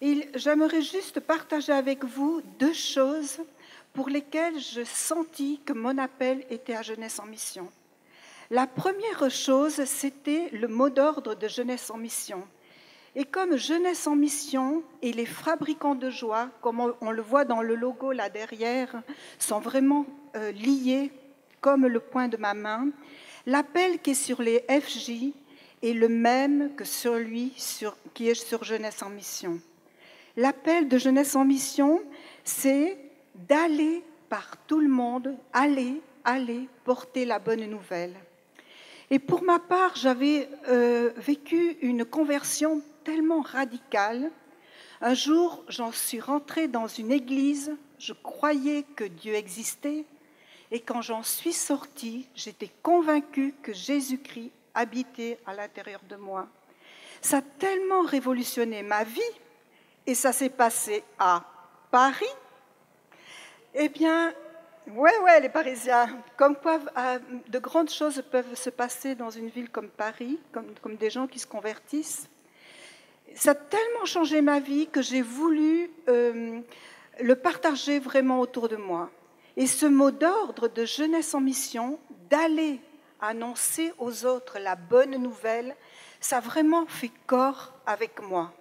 Et j'aimerais juste partager avec vous 2 choses pour lesquelles je sentis que mon appel était à Jeunesse en mission. La première chose, c'était le mot d'ordre de Jeunesse en mission. Et comme Jeunesse en mission et les fabricants de joie, comme on le voit dans le logo là derrière, sont vraiment liés comme le poing de ma main, l'appel qui est sur les FJ est le même que celui qui est sur Jeunesse en mission. L'appel de Jeunesse en mission, c'est d'aller par tout le monde, aller porter la bonne nouvelle. Et pour ma part, j'avais vécu une conversion tellement radicale. Un jour, j'en suis rentrée dans une église, je croyais que Dieu existait, et quand j'en suis sortie, j'étais convaincue que Jésus-Christ habitait à l'intérieur de moi. Ça a tellement révolutionné ma vie, et ça s'est passé à Paris. Eh bien, ouais, les Parisiens, comme quoi de grandes choses peuvent se passer dans une ville comme Paris, comme des gens qui se convertissent. Ça a tellement changé ma vie que j'ai voulu le partager vraiment autour de moi. Et ce mot d'ordre de Jeunesse en mission, d'aller annoncer aux autres la bonne nouvelle, ça a vraiment fait corps avec moi.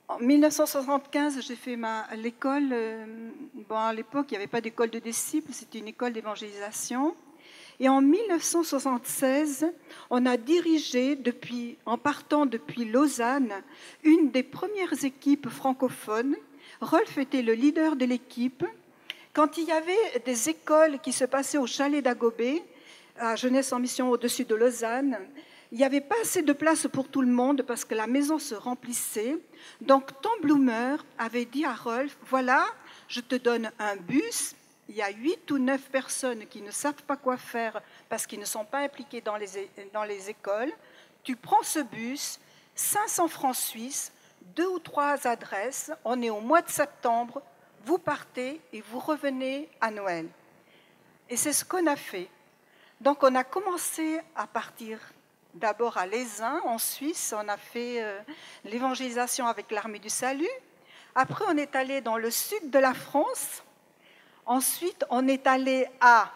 En 1975, j'ai fait l'école. À l'époque, il n'y avait pas d'école de disciples, c'était une école d'évangélisation. Et en 1976, on a dirigé, en partant depuis Lausanne, une des premières équipes francophones. Rolf était le leader de l'équipe. Quand il y avait des écoles qui se passaient au chalet d'Agobé, à Jeunesse en mission au-dessus de Lausanne, il n'y avait pas assez de place pour tout le monde parce que la maison se remplissait. Donc Tom Bloomer avait dit à Rolf, voilà, je te donne un bus, il y a 8 ou 9 personnes qui ne savent pas quoi faire parce qu'ils ne sont pas impliqués dans les écoles. Tu prends ce bus, 500 francs suisses, 2 ou 3 adresses, on est au mois de septembre, vous partez et vous revenez à Noël. Et c'est ce qu'on a fait. Donc on a commencé à partir d'abord à Lézin, en Suisse, on a fait l'évangélisation avec l'Armée du Salut. Après, on est allé dans le sud de la France. Ensuite, on est allé à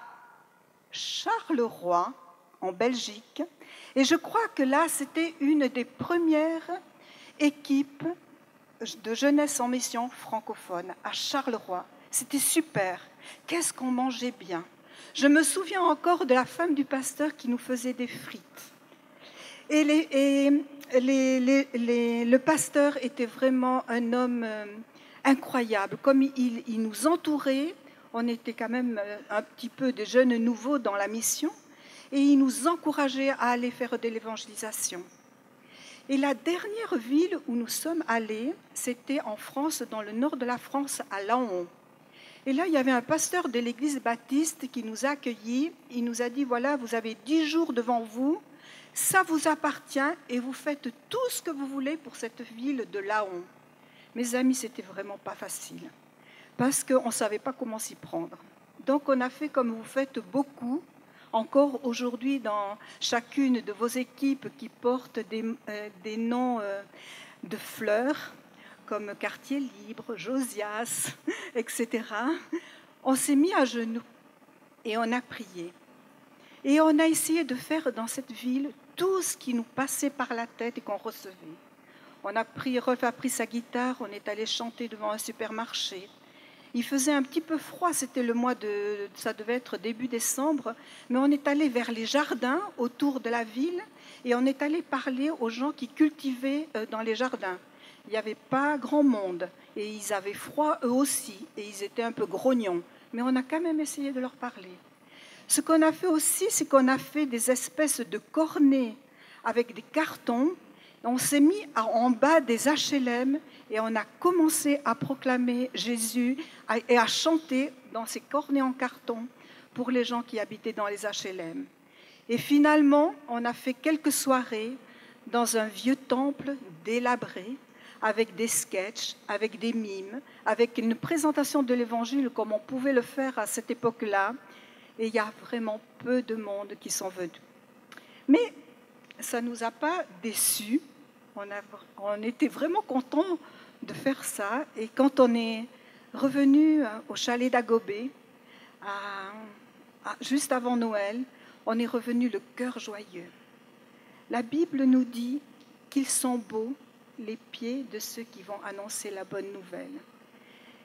Charleroi, en Belgique. Et je crois que là, c'était une des premières équipes de jeunesse en mission francophone, à Charleroi. C'était super. Qu'est-ce qu'on mangeait bien. Je me souviens encore de la femme du pasteur qui nous faisait des frites. Et le pasteur était vraiment un homme incroyable. Comme il nous entourait, on était quand même un petit peu des jeunes nouveaux dans la mission, et il nous encourageait à aller faire de l'évangélisation. Et la dernière ville où nous sommes allés, c'était en France, dans le nord de la France, à Laon. Et là, il y avait un pasteur de l'église baptiste qui nous a accueillis. Il nous a dit, voilà, vous avez 10 jours devant vous, ça vous appartient et vous faites tout ce que vous voulez pour cette ville de Laon. Mes amis, c'était vraiment pas facile parce qu'on ne savait pas comment s'y prendre. Donc on a fait comme vous faites beaucoup, encore aujourd'hui dans chacune de vos équipes qui portent des noms de fleurs, comme Quartier Libre, Josias, etc. On s'est mis à genoux et on a prié. Et on a essayé de faire dans cette ville tout ce qui nous passait par la tête et qu'on recevait. Rolf a pris sa guitare, on est allé chanter devant un supermarché. Il faisait un petit peu froid, c'était le mois ça devait être début décembre, mais on est allé vers les jardins autour de la ville et on est allé parler aux gens qui cultivaient dans les jardins. Il n'y avait pas grand monde et ils avaient froid eux aussi et ils étaient un peu grognons, mais on a quand même essayé de leur parler. Ce qu'on a fait aussi, c'est qu'on a fait des espèces de cornets avec des cartons. On s'est mis en bas des HLM et on a commencé à proclamer Jésus et à chanter dans ces cornets en carton pour les gens qui habitaient dans les HLM. Et finalement, on a fait quelques soirées dans un vieux temple délabré avec des sketchs, avec des mimes, avec une présentation de l'Évangile comme on pouvait le faire à cette époque-là. Et il y a vraiment peu de monde qui sont venus. Mais ça ne nous a pas déçus On était vraiment contents de faire ça. Et quand on est revenu au chalet d'Agobé, juste avant Noël, on est revenu le cœur joyeux. La Bible nous dit qu'ils sont beaux les pieds de ceux qui vont annoncer la bonne nouvelle.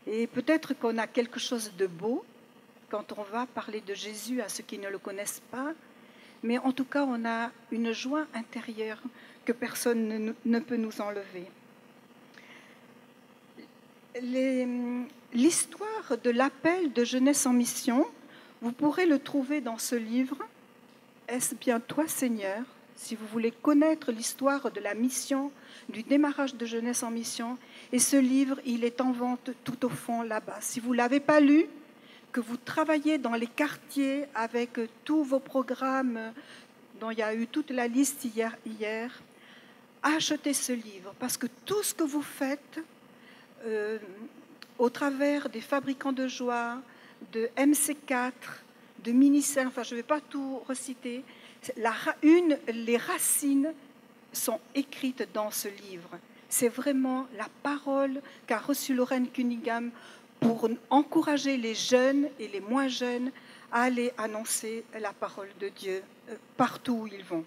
Et peut-être qu'on a quelque chose de beau quand on va parler de Jésus à ceux qui ne le connaissent pas, mais en tout cas, on a une joie intérieure que personne ne peut nous enlever. L'histoire de l'appel de Jeunesse en mission, vous pourrez le trouver dans ce livre, « Est-ce bien toi, Seigneur ?» Si vous voulez connaître l'histoire de la mission, du démarrage de Jeunesse en mission, et ce livre, il est en vente tout au fond là-bas. Si vous ne l'avez pas lu, que vous travaillez dans les quartiers avec tous vos programmes, dont il y a eu toute la liste hier, achetez ce livre, parce que tout ce que vous faites au travers des fabricants de joie, de MC4, de Minicel, enfin je ne vais pas tout reciter, les racines sont écrites dans ce livre. C'est vraiment la parole qu'a reçue Lorraine Cunningham pour encourager les jeunes et les moins jeunes à aller annoncer la parole de Dieu partout où ils vont.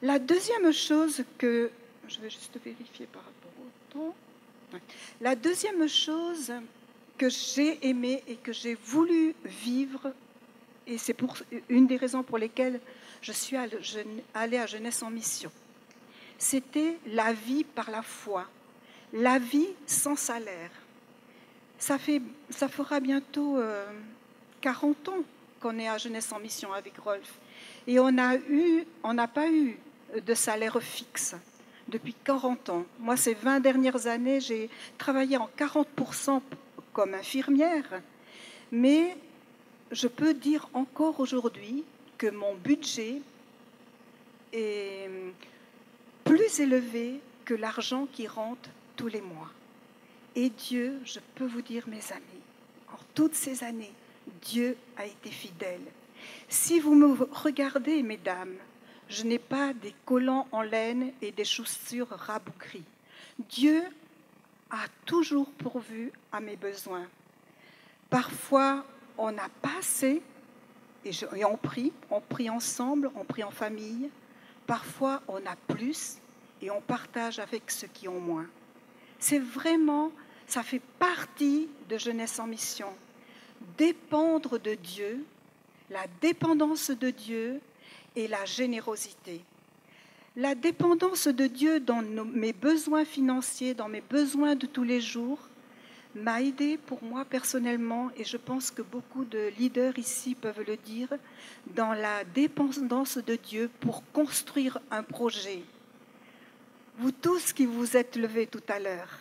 La deuxième chose que... Je vais juste vérifier par rapport au temps. La deuxième chose que j'ai aimée et que j'ai voulu vivre, et c'est une des raisons pour lesquelles je suis allée à Jeunesse en mission, c'était la vie par la foi, la vie sans salaire. Ça fera bientôt 40 ans qu'on est à Jeunesse en mission avec Rolf. Et on n'a pas eu de salaire fixe depuis 40 ans. Moi, ces 20 dernières années, j'ai travaillé en 40% comme infirmière, mais je peux dire encore aujourd'hui que mon budget est plus élevé que l'argent qui rentre tous les mois. Et Dieu, je peux vous dire, mes amis, en toutes ces années, Dieu a été fidèle. Si vous me regardez, mesdames, je n'ai pas des collants en laine et des chaussures rabougries. Dieu a toujours pourvu à mes besoins. Parfois, on n'a pas assez, et on prie ensemble, on prie en famille. Parfois, on a plus, et on partage avec ceux qui ont moins. C'est vraiment, ça fait partie de Jeunesse en mission. Dépendre de Dieu, la dépendance de Dieu et la générosité. La dépendance de Dieu dans mes besoins financiers, dans mes besoins de tous les jours, m'a aidé pour moi personnellement, et je pense que beaucoup de leaders ici peuvent le dire, dans la dépendance de Dieu pour construire un projet. Vous tous qui vous êtes levés tout à l'heure,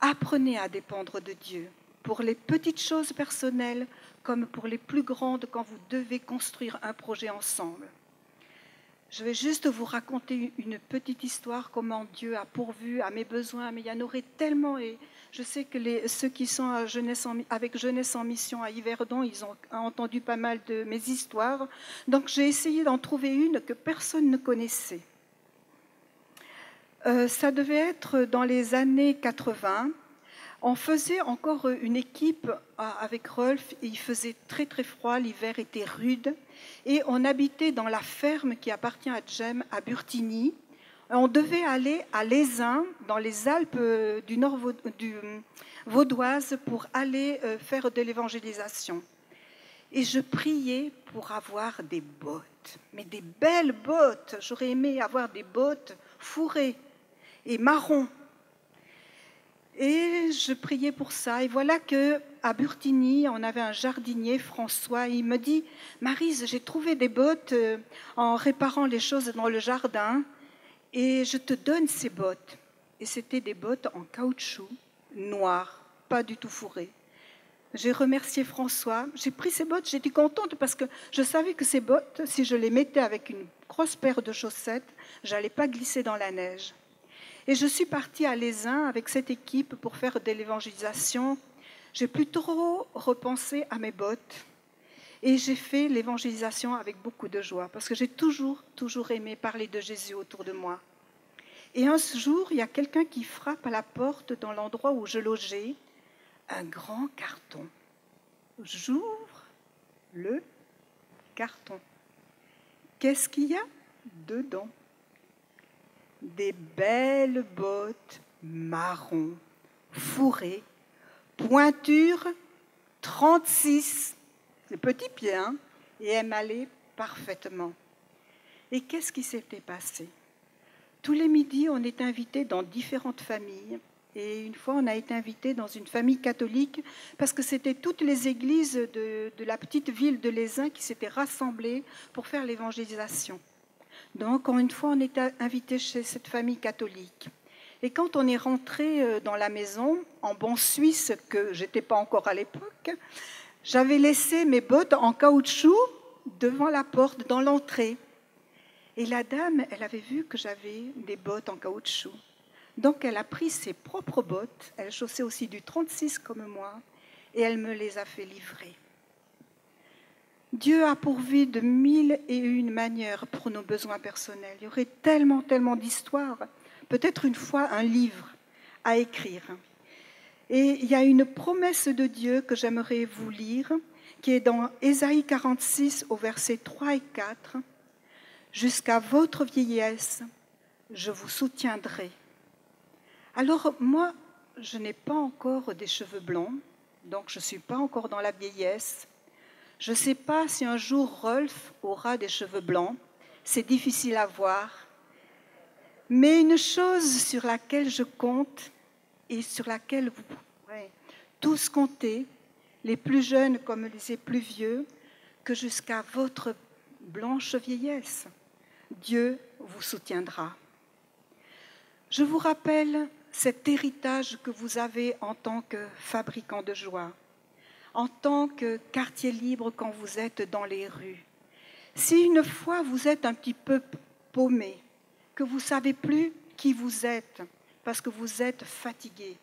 apprenez à dépendre de Dieu pour les petites choses personnelles comme pour les plus grandes quand vous devez construire un projet ensemble. Je vais juste vous raconter une petite histoire, comment Dieu a pourvu à mes besoins, mais il y en aurait tellement, et je sais que ceux qui sont avec Jeunesse en mission à Yverdon, ils ont entendu pas mal de mes histoires, donc j'ai essayé d'en trouver une que personne ne connaissait. Ça devait être dans les années 80. On faisait encore une équipe avec Rolf, et il faisait très très froid, l'hiver était rude, et on habitait dans la ferme qui appartient à Jem, à Burtigny. On devait aller à Lézin, dans les Alpes du Nord vaudoise, pour aller faire de l'évangélisation. Et je priais pour avoir des bottes, mais des belles bottes. J'aurais aimé avoir des bottes fourrées et marron. Et je priais pour ça. Et voilà qu'à Burtigny, on avait un jardinier, François. Il me dit « Maryse, j'ai trouvé des bottes en réparant les choses dans le jardin et je te donne ces bottes. » Et c'était des bottes en caoutchouc, noires, pas du tout fourrées. J'ai remercié François. J'ai pris ces bottes, j'étais contente parce que je savais que ces bottes, si je les mettais avec une grosse paire de chaussettes, je n'allais pas glisser dans la neige. Et je suis partie à Lézin avec cette équipe pour faire de l'évangélisation. J'ai plus trop repensé à mes bottes. Et j'ai fait l'évangélisation avec beaucoup de joie, parce que j'ai toujours aimé parler de Jésus autour de moi. Et un jour, il y a quelqu'un qui frappe à la porte dans l'endroit où je logeais, un grand carton. J'ouvre le carton. Qu'est-ce qu'il y a dedans? Des belles bottes marron, fourrées, pointure 36, c'est petit pied, hein, et émalées parfaitement. Et qu'est-ce qui s'était passé? Tous les midis, on est invité dans différentes familles. Et une fois, on a été invité dans une famille catholique parce que c'était toutes les églises de la petite ville de Lézin qui s'étaient rassemblées pour faire l'évangélisation. Donc, une fois, on était invité chez cette famille catholique. Et quand on est rentré dans la maison, en bon suisse, que je n'étais pas encore à l'époque, j'avais laissé mes bottes en caoutchouc devant la porte, dans l'entrée. Et la dame, elle avait vu que j'avais des bottes en caoutchouc. Donc, elle a pris ses propres bottes, elle chaussait aussi du 36 comme moi, et elle me les a fait livrer. Dieu a pourvu de 1001 manières pour nos besoins personnels. Il y aurait tellement d'histoires, peut-être une fois un livre à écrire. Et il y a une promesse de Dieu que j'aimerais vous lire, qui est dans Ésaïe 46 au verset 3 et 4. « Jusqu'à votre vieillesse, je vous soutiendrai. » Alors moi, je n'ai pas encore des cheveux blancs, donc je ne suis pas encore dans la vieillesse. Je ne sais pas si un jour Rolf aura des cheveux blancs, c'est difficile à voir. Mais une chose sur laquelle je compte et sur laquelle vous pourrez tous compter, les plus jeunes comme les plus vieux, que jusqu'à votre blanche vieillesse, Dieu vous soutiendra. Je vous rappelle cet héritage que vous avez en tant que fabricant de joie, en tant que quartier libre quand vous êtes dans les rues. Si une fois vous êtes un petit peu paumé, que vous ne savez plus qui vous êtes parce que vous êtes fatigué,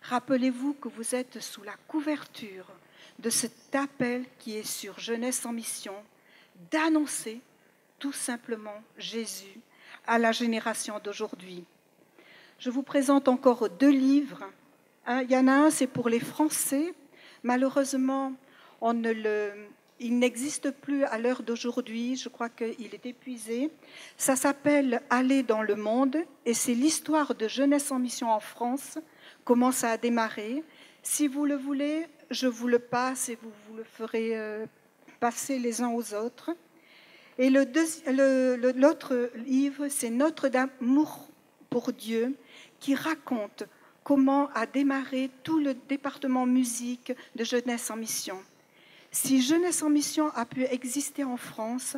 rappelez-vous que vous êtes sous la couverture de cet appel qui est sur Jeunesse en mission, d'annoncer tout simplement Jésus à la génération d'aujourd'hui. Je vous présente encore 2 livres. Il y en a un, c'est pour les Français. Malheureusement, il n'existe plus à l'heure d'aujourd'hui. Je crois qu'il est épuisé. Ça s'appelle « Aller dans le monde » et c'est l'histoire de Jeunesse en mission en France, comment ça a démarré. Si vous le voulez, je vous le passe et vous le ferez passer les uns aux autres. Et l'autre livre, c'est « Notre d'amour pour Dieu » qui raconte comment a démarré tout le département musique de Jeunesse en mission. Si Jeunesse en mission a pu exister en France,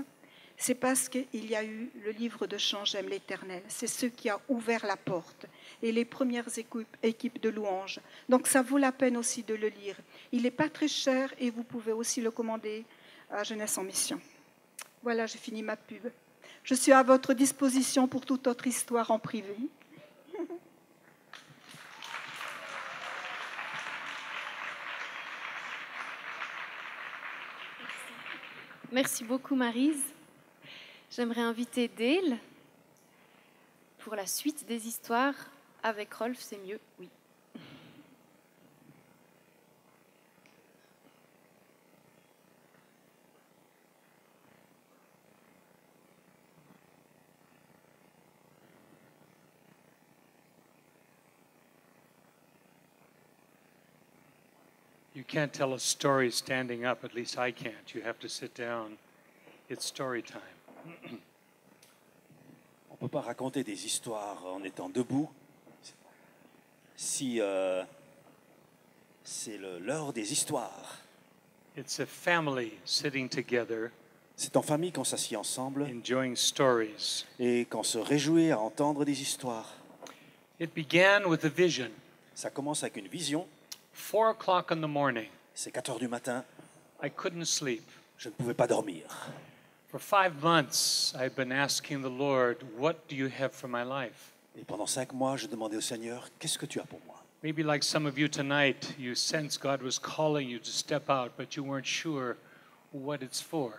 c'est parce qu'il y a eu le livre de chant J'aime l'Éternel. C'est ce qui a ouvert la porte et les premières équipes de louanges. Donc ça vaut la peine aussi de le lire. Il n'est pas très cher et vous pouvez aussi le commander à Jeunesse en mission. Voilà, j'ai fini ma pub. Je suis à votre disposition pour toute autre histoire en privé. Merci beaucoup, Maryse. J'aimerais inviter Dale pour la suite des histoires. Avec Rolf, c'est mieux, oui. You can't tell a story standing up, at least I can't. You have to sit down. It's story time. On ne peut pas raconter des histoires en étant debout. Si c'est l'heure des histoires. It's a family sitting together, C'est en famille qu'on s'assied ensemble enjoying stories. et qu'on se réjouit à entendre des histoires. It began with a vision. Ça commence avec une vision. 4 o'clock in the morning, C'est 4 heures du matin. I couldn't sleep. Je ne pouvais pas dormir. For 5 months, I've been asking the Lord, what do you have for my life? Et pendant 5 mois, je demandais au Seigneur, qu'est-ce que tu as pour moi? Maybe like some of you tonight, you sensed God was calling you to step out, but you weren't sure what it's for.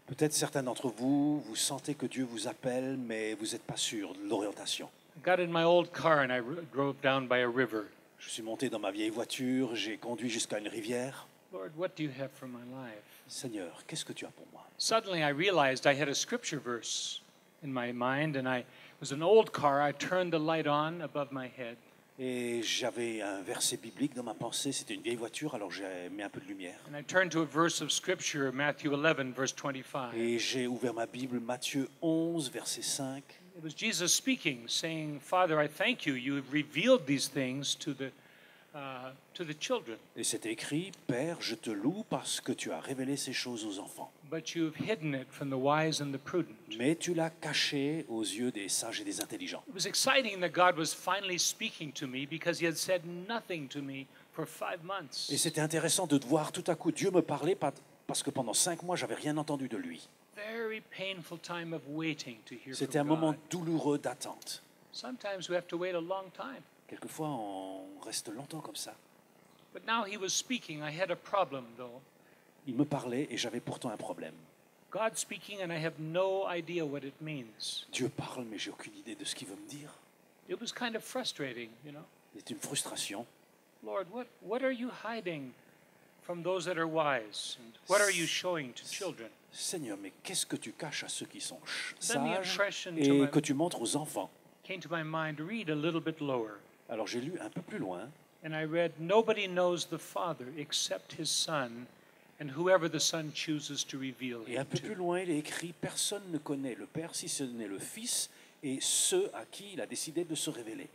Peut-être certains d'entre vous, vous sentez que Dieu vous appelle, mais vous n'êtes pas sûr de l'orientation. I got in my old car and I drove down by a river. Je suis monté dans ma vieille voiture, j'ai conduit jusqu'à une rivière. Lord, what do you have for my life? Seigneur, qu'est-ce que tu as pour moi? Suddenly I realized I had a scripture verse in my mind, and it was an old car. I turned the light on above my head. Et j'avais un verset biblique dans ma pensée, c'était une vieille voiture, alors j'ai mis un peu de lumière. And I turned to a verse of scripture, Matthew 11, verse 25. Et j'ai ouvert ma Bible, Matthieu 11, verset 5. It was Jesus speaking, saying, Father, I thank you. You have revealed these things to the children, Et c'était écrit, Père, je te loue parce que tu as révélé ces choses aux enfants. but you have hidden it from the wise and the prudent. Mais tu l'as caché aux yeux des sages et des intelligents. It was exciting that God was finally speaking to me because he had said nothing to me for 5 months. Et c'était intéressant de voir tout à coup Dieu me parler parce que pendant 5 mois, j'avais rien entendu de lui. Very painful time of waiting to hear C'était un from moment God. douloureux d'attente. Sometimes we have to wait a long time. Quelquefois, on reste longtemps comme ça. But now he was speaking. I had a problem, though. Il me parlait et j'avais pourtant un problème. God speaking, and I have no idea what it means. Dieu parle, mais j'ai aucune idée de ce qu'il veut me dire. It was kind of frustrating, you know. C'est une frustration. Lord, what are you hiding from those that are wise? And what are you showing to children? Seigneur, mais qu'est-ce que tu caches à ceux qui sont Then the sages impression to et my- que tu montres aux enfants? came to my mind, read a little bit lower. Alors j'ai lu un peu plus loin. And I read, nobody knows the Father except his Son, and whoever the Son chooses to reveal Et un him peu plus to. loin, il est écrit « Personne ne connaît le Père si ce n'est le Fils et ceux à qui il a décidé de se révéler.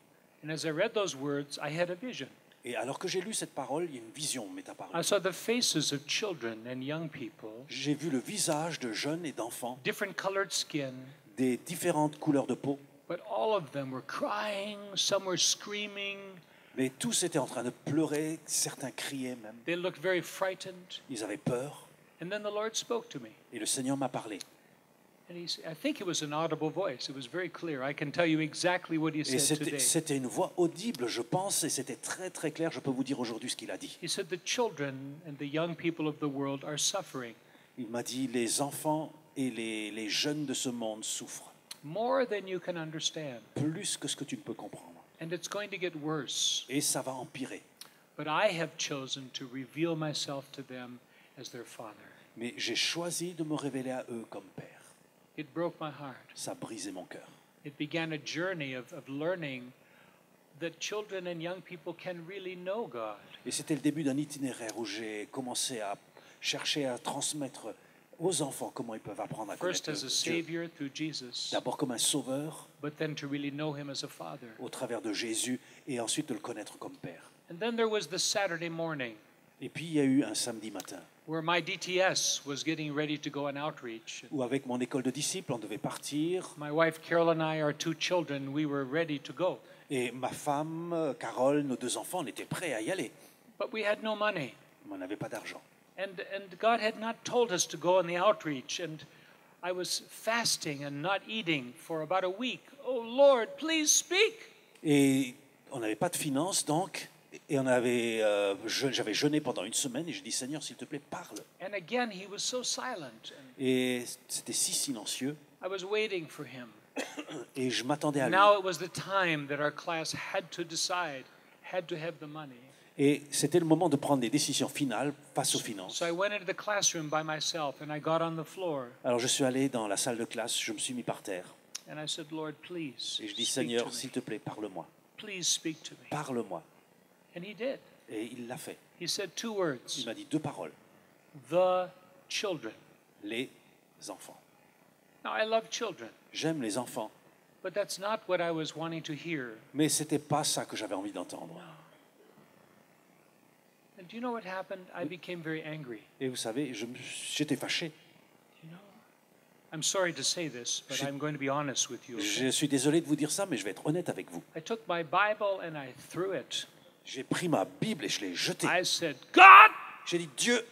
And as I read those words, I had a vision. » Et alors que j'ai lu cette parole, il y a une vision m'est apparue. I saw the faces of children and young people, J'ai vu le visage de jeunes et d'enfants, different colored skin, des différentes couleurs de peau, but all of them were crying, some were screaming, mais tous étaient en train de pleurer, certains criaient même. they looked very frightened. Ils avaient peur. And then the Lord spoke to me. Et le Seigneur m'a parlé. And I think it was an audible voice. It was very clear. I can tell you exactly what he Et said today. c'était une voix audible, je pense, et c'était très très clair. Je peux vous dire aujourd'hui ce qu'il a dit. He said the children and the young people of the world are suffering Il m'a dit, les enfants et les jeunes de ce monde souffrent, more than you can understand. plus que ce que tu ne peux comprendre. And it's going to get worse. Et ça va empirer. But I have chosen to reveal myself to them as their father. Mais j'ai choisi de me révéler à eux comme Père. It broke my heart. Ça a brisé mon cœur. It began a journey of learning that children and young people can really know God. Et c'était le début d'un itinéraire où j'ai commencé à chercher à transmettre aux enfants comment ils peuvent apprendre à First connaître as a Dieu. savior through Jesus, D'abord comme un sauveur but then to really know him as a father. au travers de Jésus et ensuite de le connaître comme Père. And then there was the Saturday morning Et puis il y a eu un samedi matin where my DTS was getting ready to go on outreach. où avec mon école de disciples, on devait partir My wife Carol and I, our 2 children, we were ready to go. et ma femme, Carole, nos 2 enfants, on était prêts à y aller. But we had no money. Mais on n'avait pas d'argent. And God had not told us to go on the outreach. And I was fasting and not eating for about a week. Oh Lord, please speak. Et on n'avait pas de finances donc, et j'avais jeûné pendant une semaine et je dis Seigneur, s'il te plaît, parle. And again, he was so silent. And Et c'était si silencieux I was waiting for him. et je m'attendais à lui. Now it was the time that our class had to decide, had to have the money. Et c'était le moment de prendre des décisions finales face aux finances. So I went into the classroom by myself and I got on the floor Alors je suis allé dans la salle de classe, je me suis mis par terre and I said, Lord, please et je dis speak to Seigneur, me. s'il te plaît, parle-moi. Please speak to me. Parle-moi. And he did. Et il l'a fait. He said 2 Il words, m'a dit 2 paroles. the children. Les enfants. Now I love children, J'aime les enfants, but that's not what I was wanting to hear. mais c'était pas ça que j'avais envie d'entendre. And do you know what happened? I became very angry. Et vous savez, j'étais fâché. You know, I'm sorry to say this, but Je- I'm going to be honest with you. Je suis désolé de vous dire ça, mais je vais être honnête avec vous. I took my Bible and I threw it. J'ai pris ma Bible et je l'ai jetée. I said, God, J'ai dit Dieu,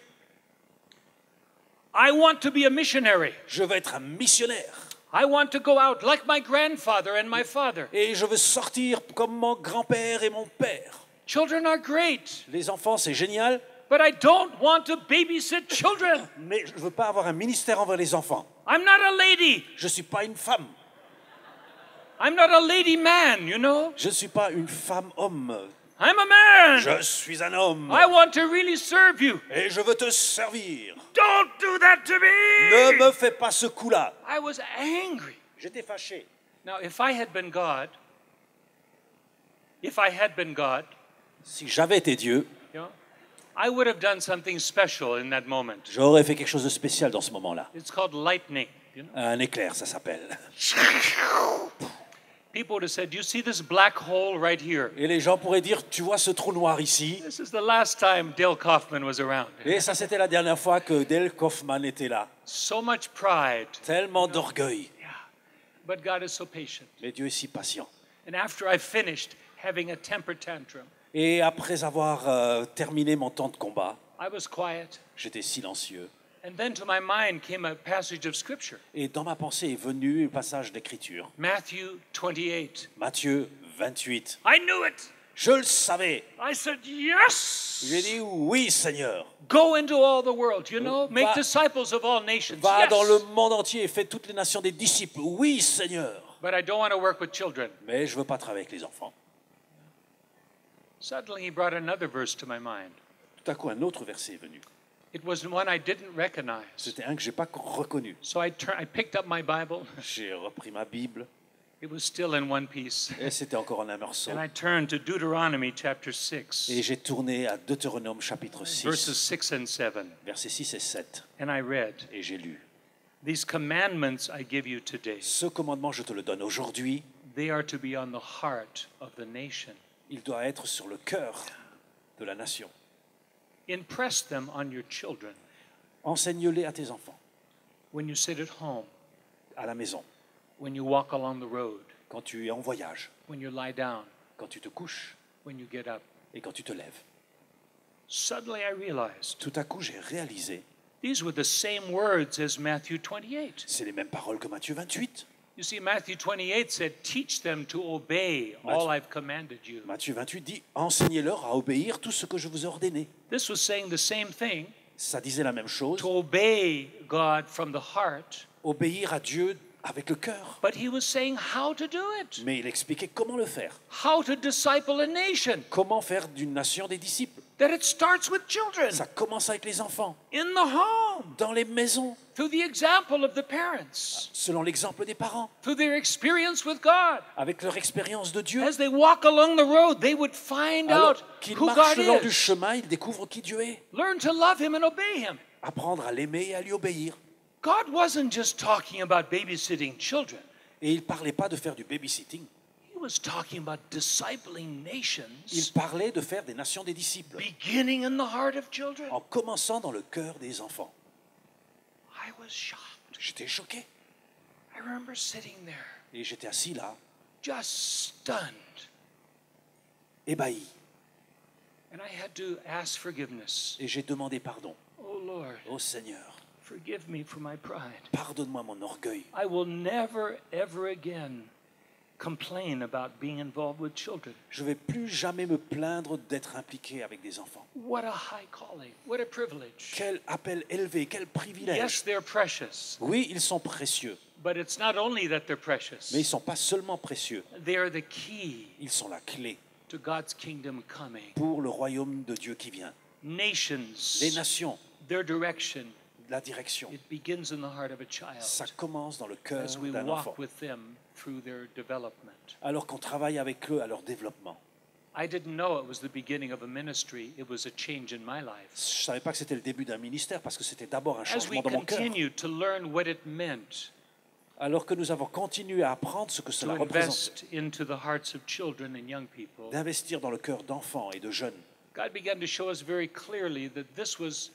I want to be a missionary. je veux être un missionnaire. I want to go out like my grandfather and my father. Et je veux sortir comme mon grand-père et mon père. Children are great, Les enfants, c'est génial, but I don't want to babysit children. Mais je ne veux pas avoir un ministère envers les enfants. I'm not a lady. Je ne suis pas une femme. I'm not a lady man, you know. Je ne suis pas une femme-homme. I'm a man. Je suis un homme. I want to really serve you. Et je veux te servir. Don't do that to Ne me. me fais pas ce coup-là. I was angry. J'étais fâché. Now, if I had been God, Si j'avais été Dieu, you know, I would have done something special in that moment. j'aurais fait quelque chose de spécial dans ce moment-là. It's called lightning. You know? Un éclair, ça s'appelle. People would have said, "You see this black hole right here? Et les gens pourraient dire, tu vois ce trou noir ici? This is the last time Dale Kaufman was around." Et ça, c'était la dernière fois que Dale Kaufman était là. So much pride. Tellement d'orgueil. Yeah. But God is so patient. Mais Dieu est si patient. And after I finished having a temper tantrum, Et après avoir terminé mon temps de combat, I was quiet. j'étais silencieux. And then to my mind came a passage of scripture. Et dans ma pensée est venu le passage d'écriture. Matthew 28. Matthieu 28. I knew it. Je le savais. I said, yes. J'ai dit oui, Seigneur. Go into all the world, you know, make Va- disciples of all nations. Va Yes. dans le monde entier et fais toutes les nations des disciples. Oui, Seigneur. But I don't want to work with children. Mais je ne veux pas travailler avec les enfants. Suddenly he brought another verse to my mind. Tout à coup, un autre verset est venu. It was one I didn't recognize. C'était un que je n'ai pas reconnu. So I picked up my Bible. J'ai repris ma Bible It was still in one piece. et c'était encore en un morceau. And I turned to Deuteronomy chapter 6, Et j'ai tourné à Deutéronome chapitre verses 6, 6 and 7. versets 6 et 7. And I read, Et j'ai lu. "These commandments I give you today, Ce commandement, je te le donne aujourd'hui. they are to be on the heart of the nation. Il doit être sur le cœur de la nation. Impress them on your children Enseigne-les à tes enfants, when you sit at home, à la maison, when you walk along the road, quand tu es en voyage, when you lie down, quand tu te couches when you get up." et quand tu te lèves. Suddenly I realized Tout à coup, j'ai réalisé, these were the same words as Matthew 28. c'est les mêmes paroles que Matthieu 28. You see, Matthew 28 said, "Teach them to obey all I've commanded you." Matthieu 28 dit, enseignez-leur à obéir tout ce que je vous ai ordonné. This was saying the same thing, Ça disait la même chose, to obey God from the heart, obéir à Dieu avec le cœur. but he was saying how to do it, Mais il expliquait comment le faire. how to disciple a nation, Comment faire d'une nation des disciples. that it starts with children, Ça commence avec les enfants, in the home, dans les maisons, through the example of the parents, selon l'exemple des parents, through their experience with God. avec leur expérience de Dieu. As they walk along the road, they would find Alors out qu'ils who marchent God le long du is, chemin, ils découvrent qui Dieu est. learn to love him and obey him. Apprendre à l'aimer et à lui obéir. God wasn't just talking about babysitting children. Et il ne parlait pas de faire du babysitting. He was talking about discipling Il nations, parlait de faire des nations des disciples, beginning in the heart of children. en commençant dans le cœur des enfants. I was shocked. J'étais choqué. I remember sitting there, Et j'étais assis là, just stunned. ébahi. And I had to ask forgiveness. Et j'ai demandé pardon. Oh Lord, Ô Seigneur, forgive me for my pride. pardonne-moi mon orgueil. I will never, ever again complain about being involved with children. Je ne vais plus jamais me plaindre d'être impliqué avec des enfants. What a high calling. What a privilege. Quel appel élevé, quel privilège. Yes, they're precious, Oui, ils sont précieux, but it's not only that they're precious. mais ils ne sont pas seulement précieux, They are the key ils sont la clé to God's kingdom coming. pour le royaume de Dieu qui vient. Nations, Les nations, their direction, la direction, it begins in the heart of a child ça commence dans le cœur as we d'un enfant. walk with them through their development. Alors qu'on travaille avec eux à leur développement. I didn't know it was the beginning of a ministry. It was a change in my life. Je ne savais pas que c'était le début d'un ministère parce que c'était d'abord un As we changement dans mon cœur. continued to learn what it meant Alors que nous avons continué à apprendre ce que to cela représente, invest into the hearts of children and young people, d'investir dans le cœur d'enfants et de jeunes, God began to show us very clearly that this was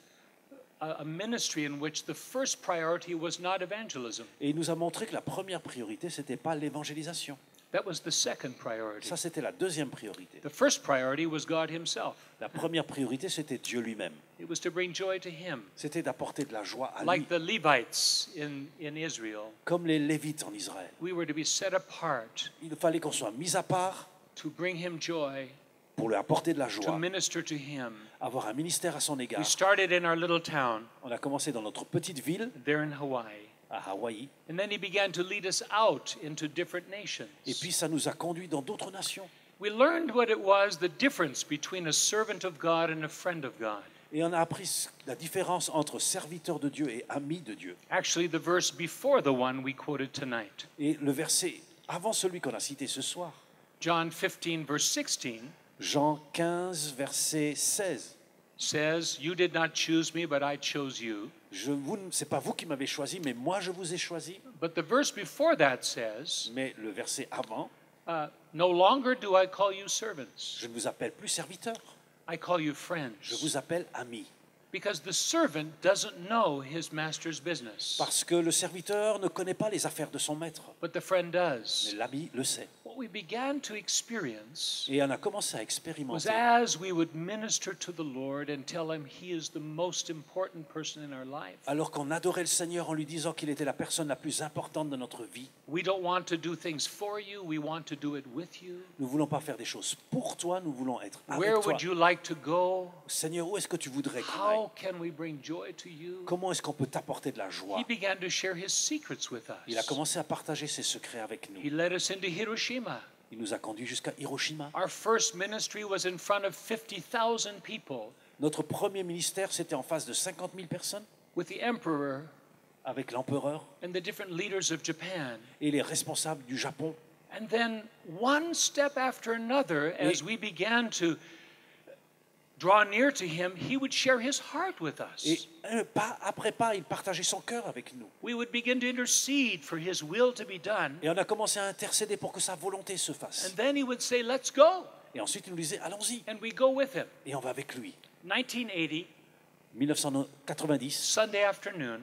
a ministry in which the first priority was not evangelism. et il nous a montré que la première priorité, ce n'était pas l'évangélisation. That was the second priority. Ça, c'était la deuxième priorité. The first priority was God himself. La première priorité, c'était Dieu lui-même. It was to bring joy to him. C'était d'apporter de la joie à lui. Like the Levites in Israel, Comme les Lévites en Israël. we were to be set apart Il fallait qu'on soit mis à part to bring him joy pour lui apporter de la to joie, minister to him. avoir un ministère à son We égard. started in our little town On a commencé dans notre petite ville, there in Hawaii. à Hawaï, And then he began to lead us out into different nations. et puis ça nous a conduits dans d'autres nations. We learned what it was, the difference between a servant of God and a friend of God. Et on a appris la différence entre serviteur de Dieu et ami de Dieu. Actually, the verse before the one we quoted tonight, Et le verset avant celui qu'on a cité ce soir, John 15, verse 16, Jean 15, verset 16. says, "You did not choose me, but I chose you." C'est pas vous qui m'avez choisi, mais moi je vous ai choisi. But the verse before that says, Mais le verset avant, "No longer do I call you servants. je ne vous appelle plus serviteur, I call you je friends." vous appelle ami. Because the servant doesn't know his master's business, Parce que le serviteur ne connaît pas les affaires de son maître, but the friend mais does. l'ami le sait. What we began to experience Et on a commencé à was expérimenter. as we would minister to the Lord and tell him he is the most important person in our life. Alors qu'on adorait le Seigneur en lui disant qu'il était la personne la plus importante de notre vie, We don't want to do things for you, we want to do it with you. nous ne voulons pas faire des choses pour toi, nous voulons être Where avec toi. would you like to go? Seigneur, où est-ce que tu voudrais qu'on aille? How can we bring joy to you? Comment est-ce qu'on peut t'apporter de la joie? He began to share his secrets with Il a us. commencé à partager ses secrets avec nous. He led us into Hiroshima. Il nous a conduits jusqu'à Hiroshima. Our first ministry was in front of 50,000 people Notre premier ministère, c'était en face de 50 000 personnes, with the emperor avec l'empereur and the different leaders of Japan. et les responsables du Japon. And then one step after another, as Et- we began to draw near to him, he would share his heart with Et us. pas après pas, il partageait son cœur avec nous. We would begin to intercede for his will to be done. Et on a commencé à intercéder pour que sa volonté se fasse. And then he would say, "Let's go." Et ensuite, il nous disait, allons-y. And we go with him. Et on va avec lui. 1980, 1990, Sunday afternoon,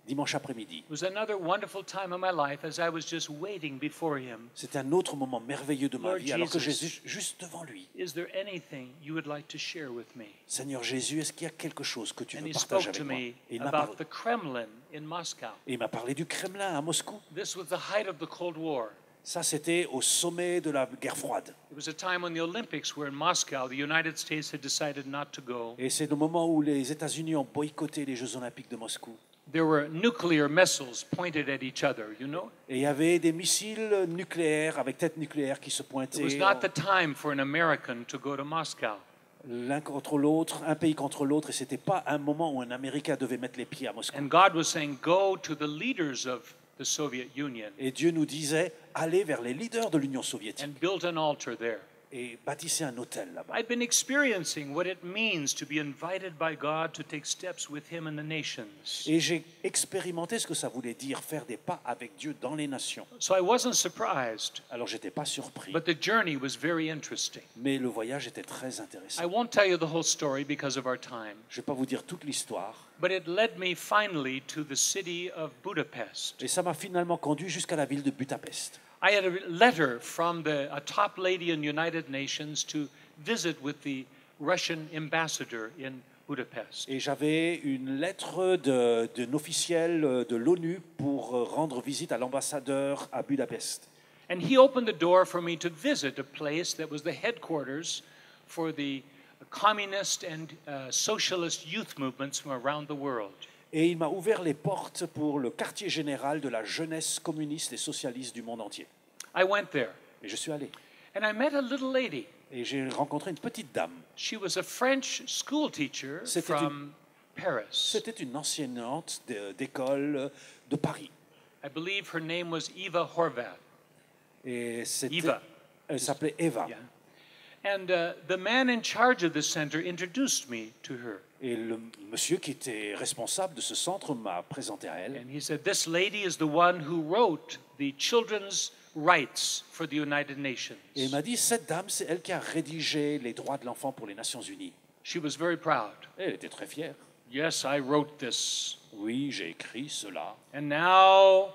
dimanche après-midi. was another wonderful time of my life as I was just waiting before him. C'était un autre moment merveilleux de ma Lord vie, alors que Jesus. Jésus, juste devant lui. Is there anything you would like to share with me? Seigneur Jésus, est-ce qu'il y a quelque chose que tu And veux he partager spoke avec to moi? me Et il m'a about parlé, the Kremlin in Moscow. et il m'a parlé du Kremlin à Moscou. This was the height of the Cold War. Ça, c'était au sommet de la guerre froide. It was a time when the Olympics were in Moscow. The United States had decided not to go. Et c'est le moment où les États-Unis ont boycotté les Jeux Olympiques de Moscou. There were nuclear missiles pointed at each other, you know? Et il y avait des missiles nucléaires avec tête nucléaire qui se It was pointaient not the time for an American to go to Moscow. l'un contre l'autre, un pays contre l'autre, et c'était pas un moment où un Américain devait mettre les pieds à Moscou. And God was saying, "Go to the leaders of the Soviet Union Et Dieu nous disait, allez vers les leaders de l'Union soviétique and build an altar there." et bâtissez un hôtel là-bas. I'd been experiencing what it means to be invited by God to take steps with Him in the nations. Et j'ai expérimenté ce que ça voulait dire, faire des pas avec Dieu dans les nations. So I wasn't surprised, Alors j'étais pas surpris, but the journey was very interesting. mais le voyage était très I intéressant. won't tell you the whole story because of our time, Je vais pas vous dire toute l'histoire, but it led me finally to the city of Budapest. et ça m'a finalement conduit jusqu'à la ville de Budapest. I had a letter from a top lady in the United Nations to visit with the Russian ambassador in Budapest. Et j'avais une lettre d'un officiel de l'ONU pour rendre visite à l'ambassadeur à Budapest. And he opened the door for me to visit a place that was the headquarters for the communist and socialist youth movements from around the world. Et il m'a ouvert les portes pour le quartier général de la jeunesse communiste et socialiste du monde entier. I went there, Et je suis allé. and I met a little lady. Et j'ai rencontré une petite dame. She was a French school teacher C'était from Paris. C'était une enseignante d'école de Paris. I believe her name was Eva Horvath. Et c'était- Eva. Elle s'appelait Eva. Yeah. And the man in charge of the center introduced me to her. Et le monsieur qui était responsable de ce centre m'a présenté à elle. And he said, "This lady is the one who wrote the children's rights for the United Nations." Et il m'a dit, cette dame, c'est elle qui a rédigé les droits de l'enfant pour les Nations Unies. She was very proud. Et elle était très fière. Yes, I wrote this. Oui, j'ai écrit cela. And now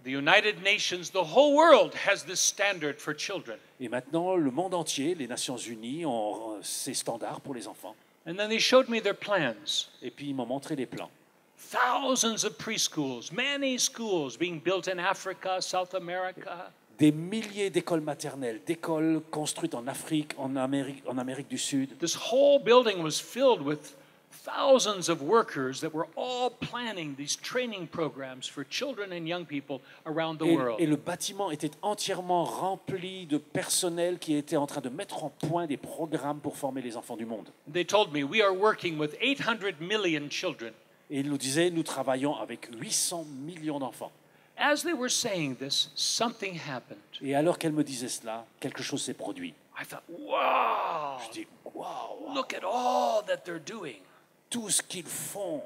the United Nations, the whole world has this standard for children. Et maintenant, le monde entier, les Nations Unies, ont ces standards pour les enfants. And then they showed me their plans. Et puis, ils m'ont montré les plans. Thousands of preschools, many schools being built in Africa, South America. Des milliers d'écoles maternelles, d'écoles construites en Afrique, en Amérique du Sud. This whole building was filled with thousands of workers that were all planning these training programs for children and young people around the world. Et le bâtiment était entièrement rempli de personnel qui était en train de mettre en point des programmes pour former les enfants du monde. They told me, we are working with 800 million children. Et ils nous disaient, nous travaillons avec 800 millions d'enfants. As they were saying this, something happened. Et alors qu'elle me disait cela, quelque chose s'est produit. I thought, wow, Je dis, waouh, look at all that they're doing. tout ce qu'ils font.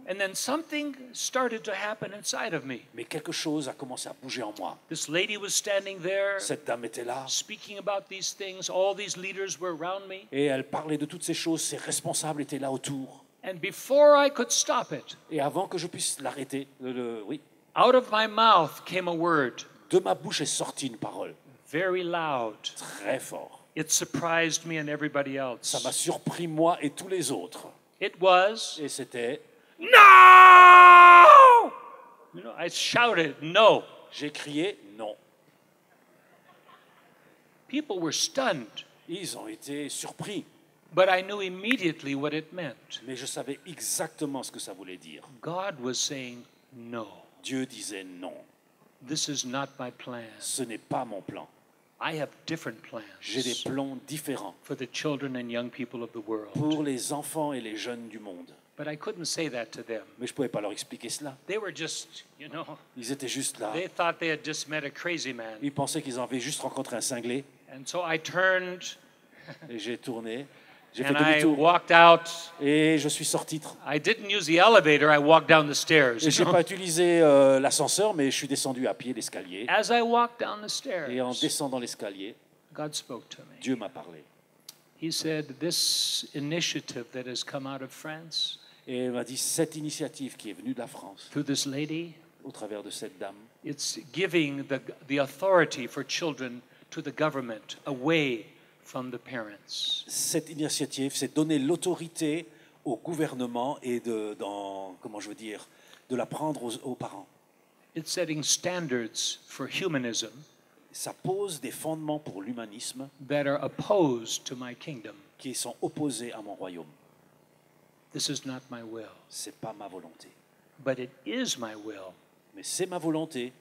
And then something started to happen inside of me. Mais quelque chose a commencé à bouger en moi. This lady was standing there, Cette dame était là speaking about these things. All these leaders were around me. et elle parlait de toutes ces choses. Ses responsables étaient là autour. And before I could stop it, Et avant que je puisse l'arrêter, oui, out of my mouth came a word, de ma bouche est sortie une parole very loud. très forte. It surprised me and everybody Ça else. m'a surpris moi et tous les autres. It was, Et c'était, no! You know, I shouted, no. j'ai crié non. People were stunned, Ils ont été surpris, but I knew immediately what it meant. mais je savais exactement ce que ça voulait dire. God was saying, no, Dieu disait non, this is not my plan. ce n'est pas mon plan. I have different J'ai des plans plans différents for the children and young people of the world. pour les enfants et les jeunes du monde. But I couldn't say that to them. Mais je ne pouvais pas leur expliquer cela. They were just, you know, Ils étaient juste là. they thought they had just met a crazy man. Ils pensaient qu'ils avaient juste rencontré un cinglé. And so I turned Et j'ai tourné, j'ai fait and I demi-tour. walked out. Et je suis sorti. I didn't use the elevator, I walked down the stairs. Et je you n'ai know. pas utilisé l'ascenseur, mais je suis descendu à pied l'escalier. As I walked down the Et en stairs, descendant l'escalier, God spoke to me. Dieu m'a parlé. He said, this initiative that has come out of France Et il m'a dit, cette initiative qui est venue de la France, through this lady, au travers de cette dame, it's giving the authority for children to the government away from the parents. cette initiative, c'est donner l'autorité au gouvernement et comment je veux dire, de la prendre aux parents. It's setting standards for humanism Ça pose des fondements pour l'humanisme that are opposed to my kingdom. qui sont opposés à mon royaume. This is not my will, C'est pas ma volonté. but it is my will Mais c'est ma volonté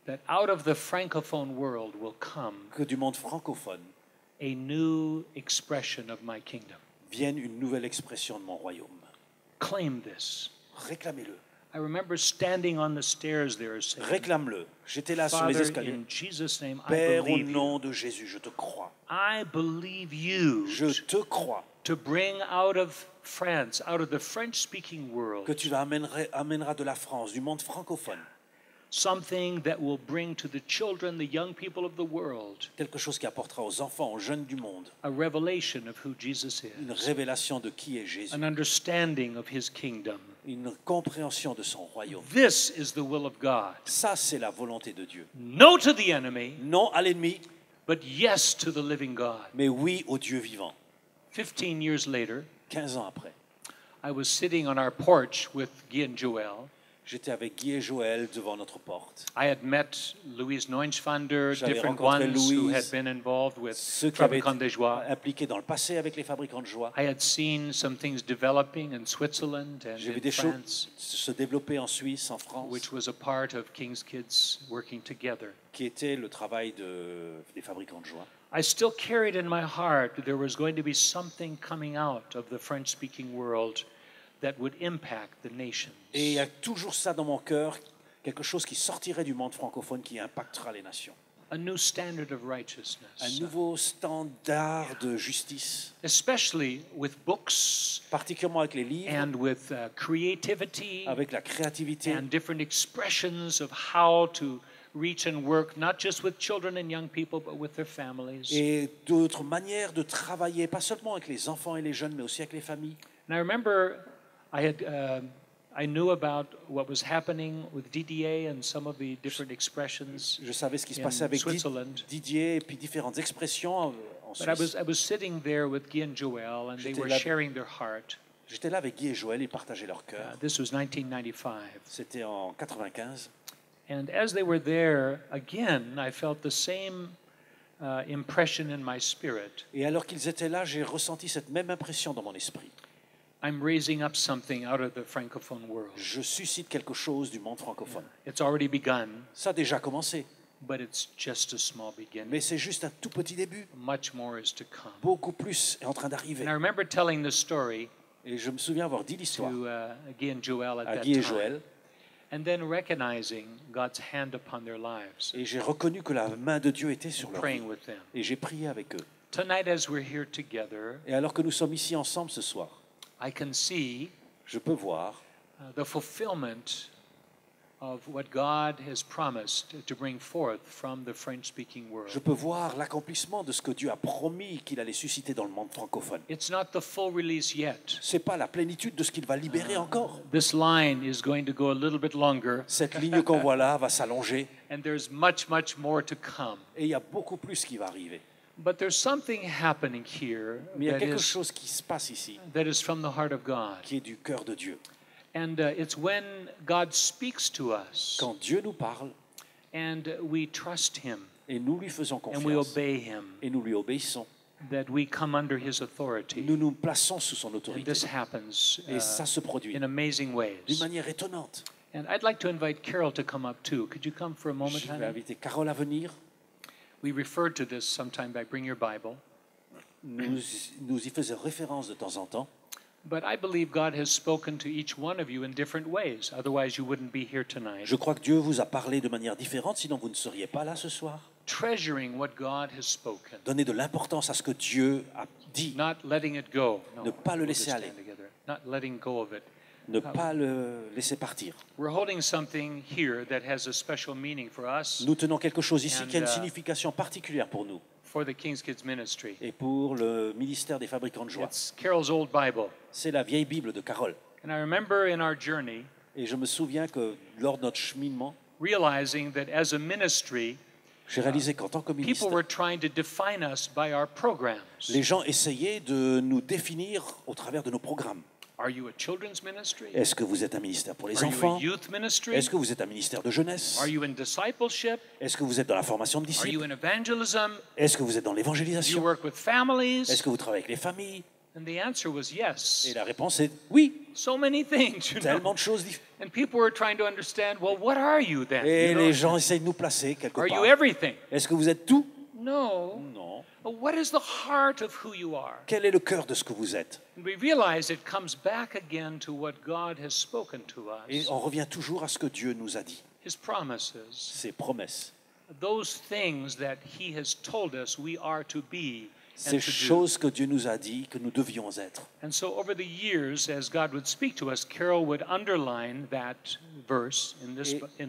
that out of the francophone world will come que du monde francophone a new expression of my kingdom. vienne une nouvelle expression de mon royaume. Claim this. Réclamez-le. I remember standing on the stairs there saying, Réclame-le. J'étais là sur les Father, escaliers. in Jesus' name, I Père, au believe you. nom de Jésus, je te crois. I believe you Je te crois to bring out of France, out of the French-speaking world, que tu amèneras de la France, du monde francophone, something that will bring to the children, the young people of the world, quelque chose qui apportera aux enfants, aux jeunes du monde, a revelation of who Jesus une is, révélation de qui est Jésus, an understanding of his kingdom. une compréhension de son royaume. This is the will of God. Ça, c'est la volonté de Dieu. No to the enemy, Non à l'ennemi, but yes to the living God. mais oui au Dieu vivant. 15 years later, 15 ans après, I was sitting on our porch with Guy and Joel. j'étais avec Guy et Joël devant notre porte. I had met Louise Neunschwander, J'avais different rencontré ones who Louise, had been involved with Ceux qui avaient Fabricants des Joies. été impliqués dans le passé avec les fabricants de joie. I had seen some things developing in Switzerland and J'ai vu in des choses France, se développer en Suisse, en France, which was a part of King's Kids working together. qui était le travail des fabricants de joie. I still carried in my heart that there was going to be something coming out of the French-speaking world that would impact the nations. Et il y a toujours ça dans mon cœur, quelque chose qui sortirait du monde francophone qui impactera les nations. A new standard of Un righteousness, nouveau standard de justice, especially with books particulièrement avec les livres, and with creativity avec la créativité and different expressions of how to reach and work, not just with children and young people, but with their families. et d'autres manières de travailler, pas seulement avec les enfants et les jeunes, mais aussi avec les familles. And I remember I knew about what was happening with DDA and some of the different expressions. Je savais ce qui se In passait avec Switzerland. Didier et puis différentes expressions en But I Suisse. was sitting there with Guy and Joel, and they J'étais were là- sharing their heart. J'étais là avec Guy et Joël, ils partageaient leur cœur. This was 1995. C'était en 95. And as they were there, again, I felt the same impression in my spirit. Et alors qu'ils étaient là, j'ai ressenti cette même impression dans mon esprit. I'm raising up something out of the Francophone world. Je suscite quelque chose du monde francophone. It's already begun, Ça a déjà commencé, but it's just a small beginning. mais c'est juste un tout petit début. Much more is to come. Beaucoup plus est en train d'arriver. And I remember telling the story Et je me souviens avoir dit l'histoire to Guy and Joel at à that Guy et time, Joël, and then recognizing God's hand upon their lives, et j'ai reconnu que la main de Dieu était sur leur vie. praying with them. Et j'ai prié avec eux. Tonight, as we're here together, Et alors que nous sommes ici ensemble ce soir, I can see je peux voir the fulfillment of what God has promised to bring forth from the French-speaking Je world. peux voir l'accomplissement de ce que Dieu a promis qu'il allait susciter dans le monde francophone. It's not the full release yet. Ce n'est pas la plénitude de ce qu'il va libérer encore. This line is going to go a little bit longer, Cette ligne qu'on voit là va s'allonger and there's much, much more to come. et il y a beaucoup plus qui va arriver. But there's something happening here Mais il y a that quelque is, chose qui se passe ici, that is from the heart of God. qui est du cœur de Dieu. And it's when God speaks to us Quand Dieu nous parle and we trust Him et nous lui faisons and we confiance obey Him, et nous lui obéissons, that we come under His authority. nous nous plaçons sous son And autorité. this happens Et ça se produit in amazing d'une ways. manière étonnante. And I'd like to invite Carol to come up too. Could you come for a moment, Je vais honey? inviter Carole à venir. We referred to this sometime back. Bring your Bible. Nous y faisons référence de temps en temps. But I believe God has spoken to each one of you in different ways. Otherwise, you wouldn't be here tonight. Je crois que Dieu vous a parlé de manière différente, sinon vous ne seriez pas là ce soir. Treasuring what God has spoken, Donnez de l'importance à ce que Dieu a dit, not letting it go. No, Ne pas le we'll laisser just aller. stand together. Not letting go of it. ne pas le laisser partir. We're holding something here that has a special meaning for us, Nous tenons quelque chose ici qui a une And, signification particulière pour nous for the King's Kids Ministry. et pour le ministère des fabricants de joie. It's Carol's old Bible. C'est la vieille Bible de Carole. And I remember in our journey Et je me souviens que lors de notre cheminement, realizing that as a ministry, j'ai réalisé qu'en tant que people ministre, were trying to define us by our programs. les gens essayaient de nous définir au travers de nos programmes. Are you a children's ministry? Est-ce que vous êtes un ministère pour les Are you a enfants? youth ministry? Est-ce que vous êtes un ministère de jeunesse? Are you in discipleship? Est-ce que vous êtes dans la formation de Are you disciples? in evangelism? Est-ce que vous êtes dans Do you l'évangélisation? work with families? Est-ce que vous travaillez avec les familles? And the answer was Et yes. la réponse est oui. So many things, you know. Tellement de choses différentes. And people were trying to understand, well, what are you then? Et You know? les gens essayent de nous placer quelque Are you part. everything? Est-ce que vous êtes tout? No. Non. What is the heart of who you are? Quel est le cœur de ce que vous êtes? And we realize it comes back again to what God has spoken to Et us. on revient toujours à ce que Dieu nous a dit, His promises, ses promesses, those things that He has told us we are to be and ces to do. choses que Dieu nous a dit que nous devions être. And so over the years, as God would speak to us, Carol would underline that verse in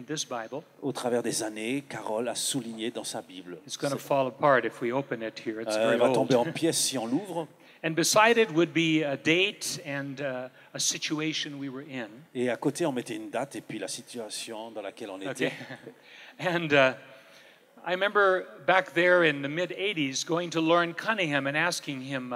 this Bible. Au travers des années, Carole a souligné dans sa Bible. It's going to fall apart if we open it here. It's very Elle va old. tomber en pièces si on l'ouvre. And beside it would be a date and a situation we were in. Et à côté, on mettait une date et puis la situation dans laquelle on était. Okay. And I remember back there in the mid 80s going to Lauren Cunningham and asking him,